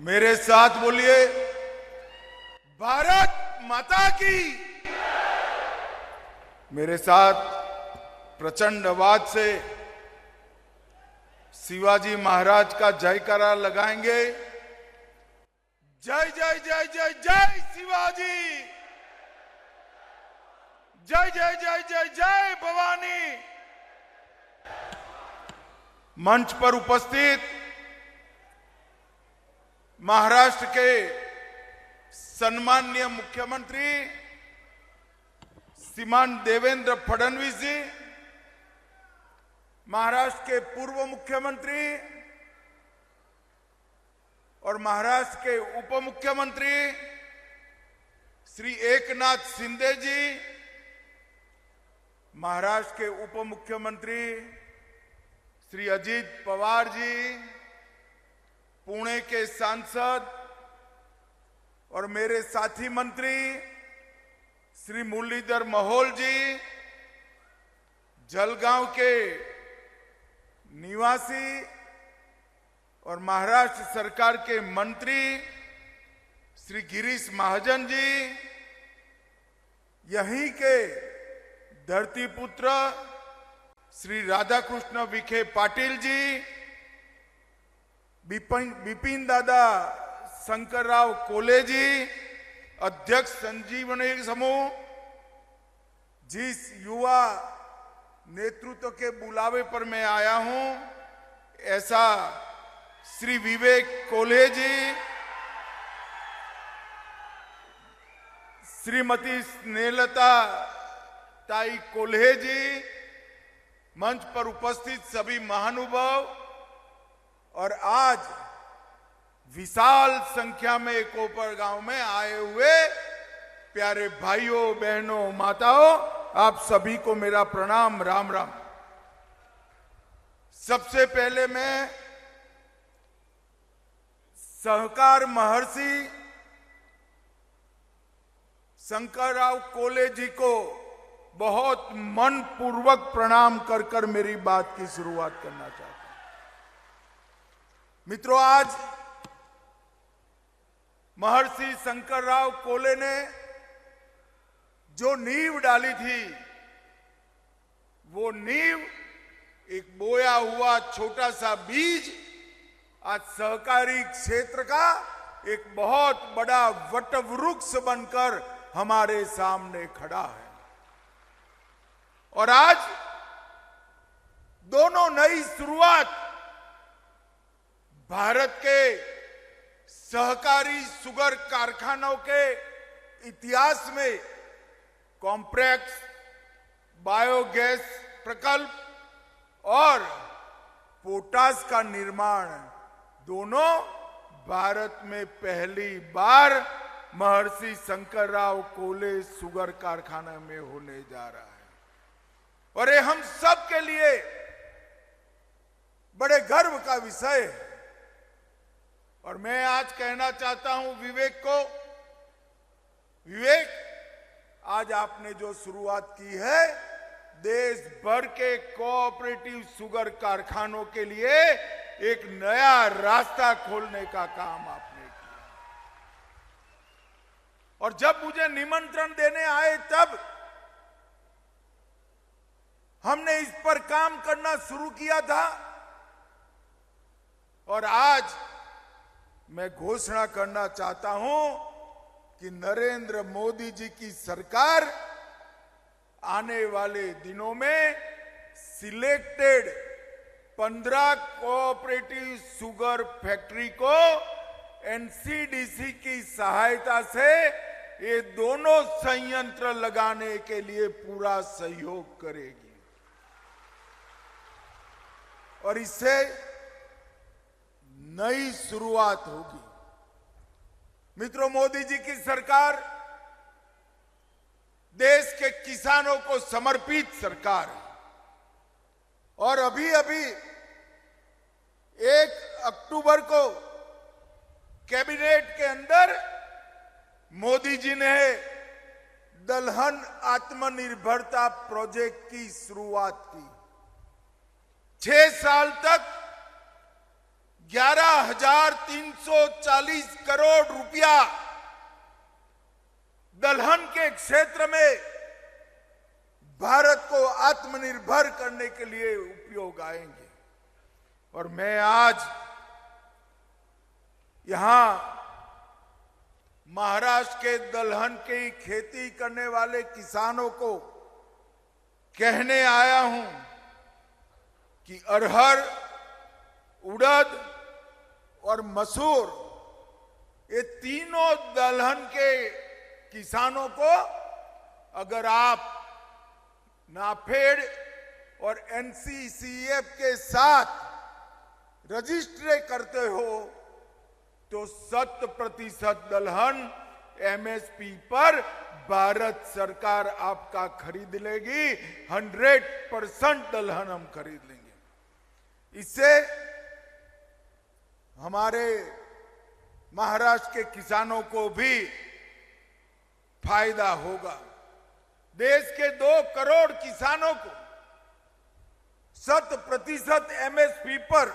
मेरे साथ बोलिए, भारत माता की। मेरे साथ प्रचंड आवाज से शिवाजी महाराज का जयकारा लगाएंगे। जय जय जय जय जय शिवाजी, जय जय जय जय जय भवानी। मंच पर उपस्थित महाराष्ट्र के सम्माननीय मुख्यमंत्री श्रीमान देवेंद्र फडणवीस जी, महाराष्ट्र के पूर्व मुख्यमंत्री और महाराष्ट्र के उप मुख्यमंत्री श्री एकनाथ शिंदे जी, महाराष्ट्र के उप मुख्यमंत्री श्री अजित पवार जी, पुणे के सांसद और मेरे साथी मंत्री श्री मुरलीधर मोहोल जी, जलगांव के निवासी और महाराष्ट्र सरकार के मंत्री श्री गिरीश महाजन जी, यहीं के धरतीपुत्र श्री राधाकृष्ण विखे पाटिल जी, बिपिन दादा शंकरराव कोले जी, अध्यक्ष संजीवनी समूह, जिस युवा नेतृत्व के बुलावे पर मैं आया हूं, ऐसा श्री विवेक कोल्हे जी, श्रीमती स्नेहलता ताई कोल्हे जी, मंच पर उपस्थित सभी महानुभाव और आज विशाल संख्या में कोपर गांव में आए हुए प्यारे भाइयों बहनों माताओं, आप सभी को मेरा प्रणाम, राम राम। सबसे पहले मैं सहकार महर्षि शंकरराव कोले जी को बहुत मनपूर्वक प्रणाम कर कर मेरी बात की शुरुआत करना चाहता हूं। मित्रों, आज महर्षि शंकरराव कोले ने जो नींव डाली थी, वो नींव एक बोया हुआ छोटा सा बीज आज सहकारी क्षेत्र का एक बहुत बड़ा वटवृक्ष बनकर हमारे सामने खड़ा है। और आज दोनों नई शुरुआत भारत के सहकारी शुगर कारखानों के इतिहास में कॉम्प्लेक्स बायोगैस प्रकल्प और पोटाश का निर्माण दोनों भारत में पहली बार महर्षि शंकरराव कोले शुगर कारखाना में होने जा रहा है। और ये हम सब के लिए बड़े गर्व का विषय है। और मैं आज कहना चाहता हूं विवेक को, विवेक, आज आपने जो शुरुआत की है, देश भर के कोऑपरेटिव शुगर कारखानों के लिए एक नया रास्ता खोलने का काम आपने किया। और जब मुझे निमंत्रण देने आए तब हमने इस पर काम करना शुरू किया था। और आज मैं घोषणा करना चाहता हूं कि नरेंद्र मोदी जी की सरकार आने वाले दिनों में सिलेक्टेड 15 कोऑपरेटिव शुगर फैक्ट्री को एनसीडीसी की सहायता से ये दोनों संयंत्र लगाने के लिए पूरा सहयोग करेगी। और इससे नई शुरुआत होगी। मित्रों, मोदी जी की सरकार देश के किसानों को समर्पित सरकार है। और अभी अभी 1 अक्टूबर को कैबिनेट के अंदर मोदी जी ने दलहन आत्मनिर्भरता प्रोजेक्ट की शुरुआत की। 6 साल तक 11,340 करोड़ रुपया दलहन के क्षेत्र में भारत को आत्मनिर्भर करने के लिए उपयोग आएंगे। और मैं आज यहां महाराष्ट्र के दलहन की खेती करने वाले किसानों को कहने आया हूं कि अरहर, उड़द और मसूर, ये तीनों दलहन के किसानों को अगर आप नाफेड और एनसीसीएफ के साथ रजिस्टर करते हो तो 100% दलहन एमएसपी पर भारत सरकार आपका खरीद लेगी। 100% दलहन हम खरीद लेंगे। इससे हमारे महाराष्ट्र के किसानों को भी फायदा होगा। देश के 2 करोड़ किसानों को 100% एमएसपी पर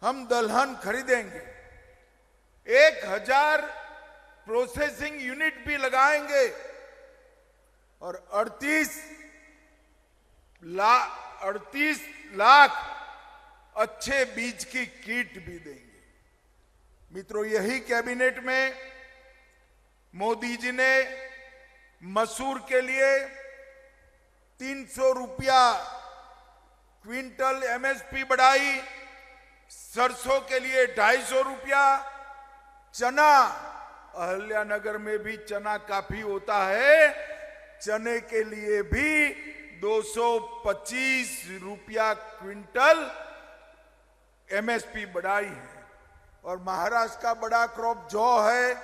हम दलहन खरीदेंगे। 1000 प्रोसेसिंग यूनिट भी लगाएंगे और 38 लाख अच्छे बीज की किट भी देंगे। मित्रों, यही कैबिनेट में मोदी जी ने मसूर के लिए 300 रुपया क्विंटल एमएसपी बढ़ाई, सरसों के लिए 250 रुपया, चना, अहिल्यानगर में भी चना काफी होता है, चने के लिए भी 225 रुपया क्विंटल एमएसपी बढ़ाई है। और महाराष्ट्र का बड़ा क्रॉप जौ है,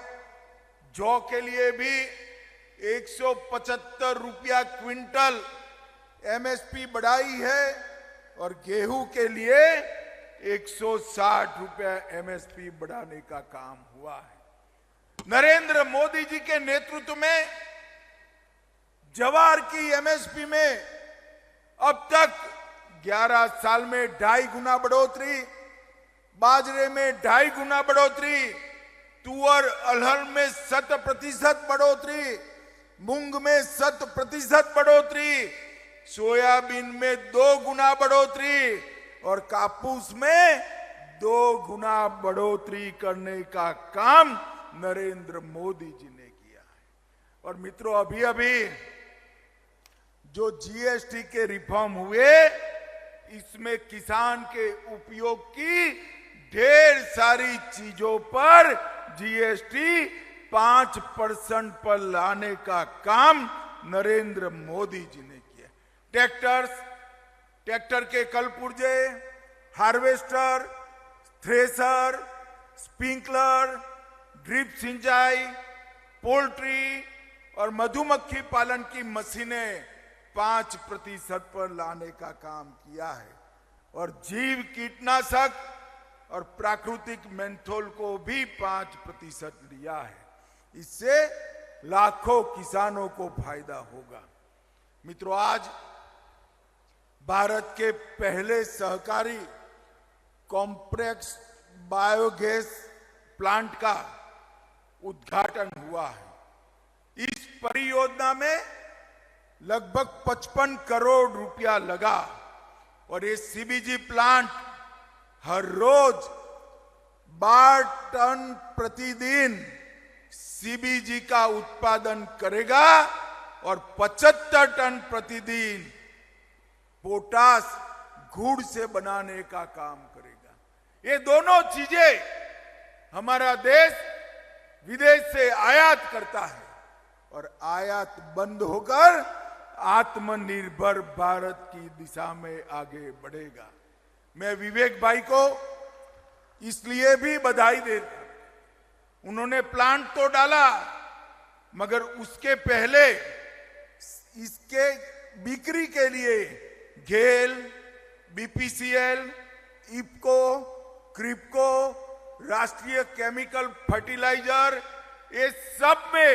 जौ के लिए भी 175 रुपया क्विंटल एमएसपी बढ़ाई है और गेहूं के लिए 160 रुपया एमएसपी बढ़ाने का काम हुआ है। नरेंद्र मोदी जी के नेतृत्व में ज्वार की एमएसपी में अब तक 11 साल में 2.5 गुना बढ़ोतरी, बाजरे में 2.5 गुना बढ़ोतरी, तुअर अरहर में 100% बढ़ोतरी, मूंग में 100% बढ़ोतरी, सोयाबीन में 2 गुना बढ़ोतरी और कापूस में 2 गुना बढ़ोतरी करने का काम नरेंद्र मोदी जी ने किया है। और मित्रों, अभी जो जीएसटी के रिफॉर्म हुए, इसमें किसान के उपयोग की ढेर सारी चीजों पर जीएसटी 5% पर लाने का काम नरेंद्र मोदी जी ने किया। ट्रैक्टर के कलपुर्जे, हार्वेस्टर, थ्रेसर, स्प्रिंकलर, ड्रिप सिंचाई, पोल्ट्री और मधुमक्खी पालन की मशीनें 5% पर लाने का काम किया है। और जीव कीटनाशक और प्राकृतिक मेंथोल को भी 5% लिया है। इससे लाखों किसानों को फायदा होगा। मित्रों, आज भारत के पहले सहकारी कॉम्प्लेक्स बायोगैस प्लांट का उद्घाटन हुआ है। इस परियोजना में लगभग 55 करोड़ रुपया लगा और ये सीबीजी प्लांट हर रोज 12 टन प्रतिदिन सीबीजी का उत्पादन करेगा और 75 टन प्रतिदिन पोटास गुड़ से बनाने का काम करेगा। ये दोनों चीजें हमारा देश विदेश से आयात करता है और आयात बंद होकर आत्मनिर्भर भारत की दिशा में आगे बढ़ेगा। मैं विवेक भाई को इसलिए भी बधाई देता हूं, उन्होंने प्लांट तो डाला मगर उसके पहले इसके बिक्री के लिए गेल, बीपीसीएल, इफको, क्रिप्को, राष्ट्रीय केमिकल फर्टिलाइजर, ये सब में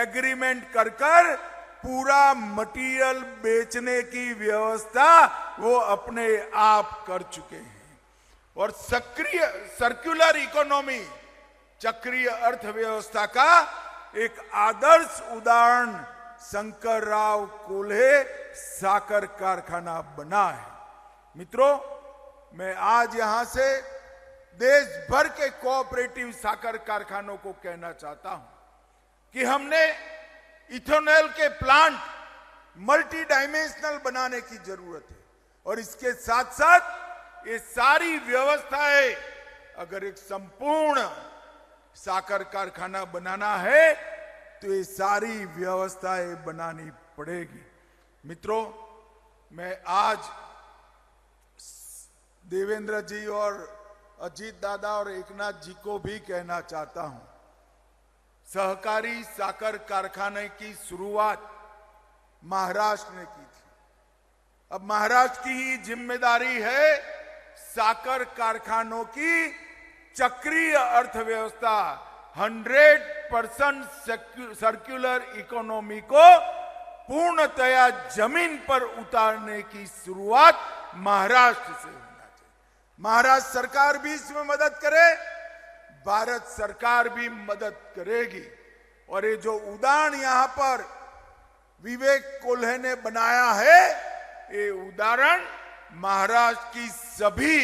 एग्रीमेंट कर पूरा मटेरियल बेचने की व्यवस्था वो अपने आप कर चुके हैं। और सक्रिय सर्कुलर इकोनॉमी, चक्रीय अर्थव्यवस्था का एक आदर्श उदाहरण शंकरराव कोल्हे साकर कारखाना बना है। मित्रों, मैं आज यहां से देश भर के कोऑपरेटिव साकर कारखानों को कहना चाहता हूं कि हमने इथेनॉल के प्लांट मल्टी डायमेंशनल बनाने की जरूरत है और इसके साथ साथ ये सारी व्यवस्थाएं, अगर एक संपूर्ण साकर कारखाना बनाना है तो ये सारी व्यवस्थाएं बनानी पड़ेगी। मित्रों, मैं आज देवेंद्र जी और अजीत दादा और एकनाथ जी को भी कहना चाहता हूं, सहकारी साकर कारखाने की शुरुआत महाराष्ट्र ने की थी। अब महाराष्ट्र की ही जिम्मेदारी है साकर कारखानों की चक्रीय अर्थव्यवस्था 100% सर्कुलर इकोनॉमी को पूर्णतया जमीन पर उतारने की शुरुआत महाराष्ट्र से होना चाहिए। महाराष्ट्र सरकार भी इसमें मदद करे, भारत सरकार भी मदद करेगी। और ये जो उदाहरण यहां पर विवेक कोल्हे ने बनाया है, ये उदाहरण महाराष्ट्र की सभी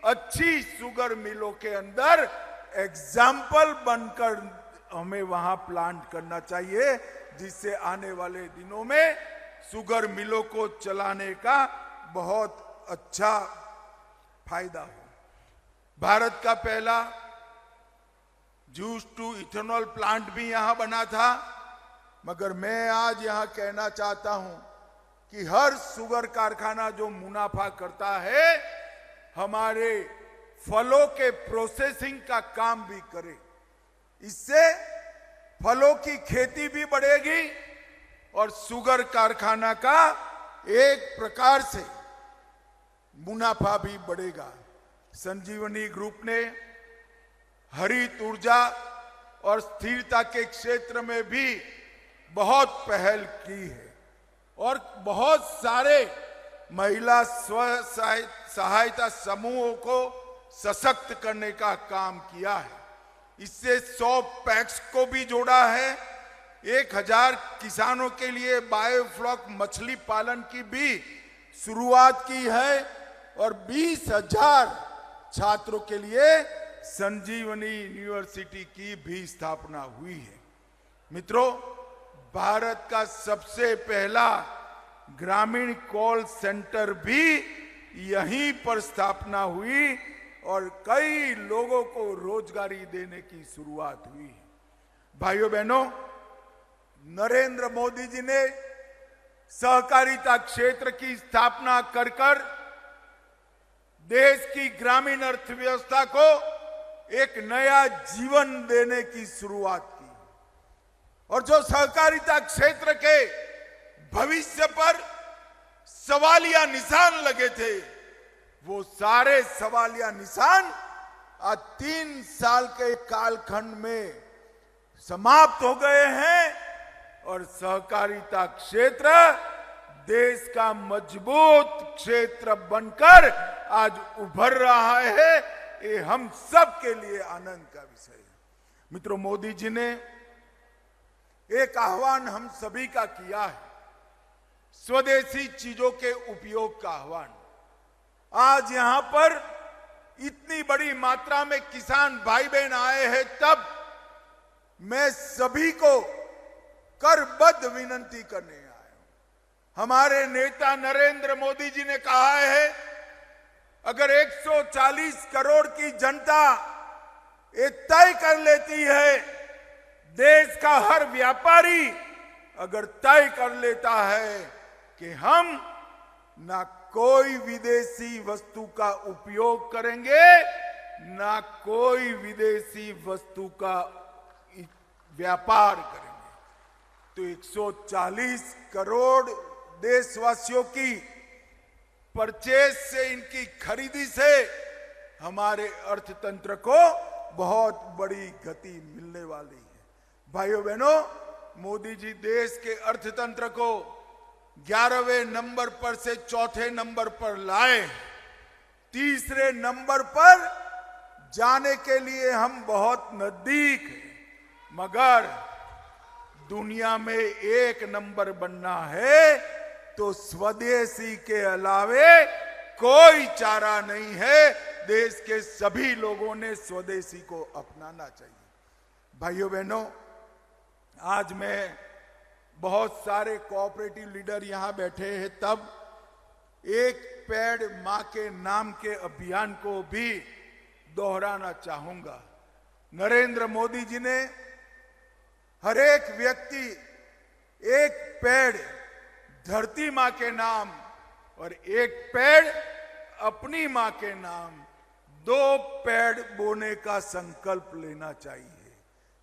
अच्छी शुगर मिलों के अंदर एग्जाम्पल बनकर हमें वहां प्लांट करना चाहिए, जिससे आने वाले दिनों में शुगर मिलों को चलाने का बहुत अच्छा फायदा हो। भारत का पहला जूस टू इथेनॉल प्लांट भी यहां बना था, मगर मैं आज यहां कहना चाहता हूं कि हर शुगर कारखाना जो मुनाफा करता है, हमारे फलों के प्रोसेसिंग का काम भी करे। इससे फलों की खेती भी बढ़ेगी और शुगर कारखाना का एक प्रकार से मुनाफा भी बढ़ेगा। संजीवनी ग्रुप ने हरित ऊर्जा और स्थिरता के क्षेत्र में भी बहुत पहल की है और बहुत सारे महिला स्व सहायता समूहों को सशक्त करने का काम किया है। इससे 100 पैक्स को भी जोड़ा है, 1000 किसानों के लिए बायोफ्लॉक मछली पालन की भी शुरुआत की है और 20,000 छात्रों के लिए संजीवनी यूनिवर्सिटी की भी स्थापना हुई है। मित्रों, भारत का सबसे पहला ग्रामीण कॉल सेंटर भी यहीं पर स्थापना हुई और कई लोगों को रोजगारी देने की शुरुआत हुई है। भाइयों बहनों, नरेंद्र मोदी जी ने सहकारिता क्षेत्र की स्थापना कर देश की ग्रामीण अर्थव्यवस्था को एक नया जीवन देने की शुरुआत की और जो सहकारिता क्षेत्र के भविष्य पर सवालिया निशान लगे थे, वो सारे सवालिया निशान आज 3 साल के कालखंड में समाप्त हो गए हैं और सहकारिता क्षेत्र देश का मजबूत क्षेत्र बनकर आज उभर रहा है। ये हम सब के लिए आनंद का विषय है। मित्रों, मोदी जी ने एक आह्वान हम सभी का किया है, स्वदेशी चीजों के उपयोग का आह्वान। आज यहां पर इतनी बड़ी मात्रा में किसान भाई बहन आए हैं, तब मैं सभी को करबद्ध विनंती करने आया हूं। हमारे नेता नरेंद्र मोदी जी ने कहा है, अगर 140 करोड़ की जनता ये तय कर लेती है, देश का हर व्यापारी अगर तय कर लेता है कि हम ना कोई विदेशी वस्तु का उपयोग करेंगे, ना कोई विदेशी वस्तु का व्यापार करेंगे, तो 140 करोड़ देशवासियों की परचेज से, इनकी खरीदी से हमारे अर्थतंत्र को बहुत बड़ी गति मिलने वाली है। भाइयों बहनों, मोदी जी देश के अर्थतंत्र को 11वें नंबर पर से 4थे नंबर पर लाए तीसरे नंबर पर जाने के लिए हम बहुत नजदीक हैं, मगर दुनिया में एक नंबर बनना है तो स्वदेशी के अलावे कोई चारा नहीं है। देश के सभी लोगों ने स्वदेशी को अपनाना चाहिए। भाइयों बहनों, आज मैं बहुत सारे कोऑपरेटिव लीडर यहां बैठे हैं, तब एक पेड़ मां के नाम के अभियान को भी दोहराना चाहूंगा। नरेंद्र मोदी जी ने हर एक व्यक्ति एक पेड़ धरती मां के नाम और एक पेड़ अपनी मां के नाम, 2 पेड़ बोने का संकल्प लेना चाहिए।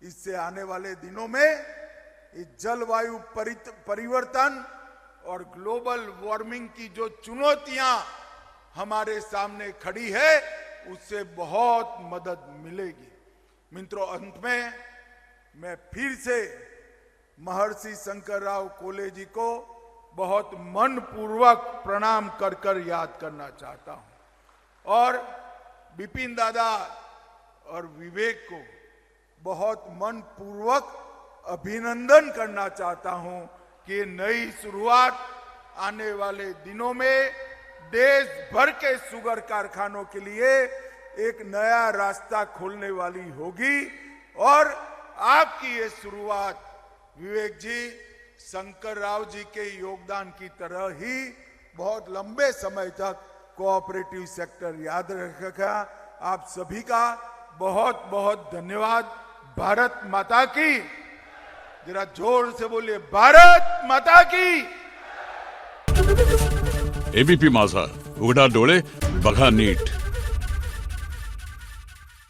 इससे आने वाले दिनों में इस जलवायु परिवर्तन और ग्लोबल वार्मिंग की जो चुनौतियां हमारे सामने खड़ी है, उससे बहुत मदद मिलेगी। मित्रों, अंत में मैं फिर से महर्षि शंकरराव कोल्हे जी को बहुत मनपूर्वक प्रणाम कर कर याद करना चाहता हूं और बिपिन दादा और विवेक को बहुत मनपूर्वक अभिनंदन करना चाहता हूं कि नई शुरुआत आने वाले दिनों में देश भर के शुगर कारखानों के लिए एक नया रास्ता खोलने वाली होगी और आपकी ये शुरुआत विवेक जी, शंकर राव जी के योगदान की तरह ही बहुत लंबे समय तक कोऑपरेटिव सेक्टर याद रखेगा। आप सभी का बहुत बहुत धन्यवाद। भारत माता की, जरा जोर से बोलिए, भारत माता की। एबीपी माझा, उघडा डोळे बघा नीट।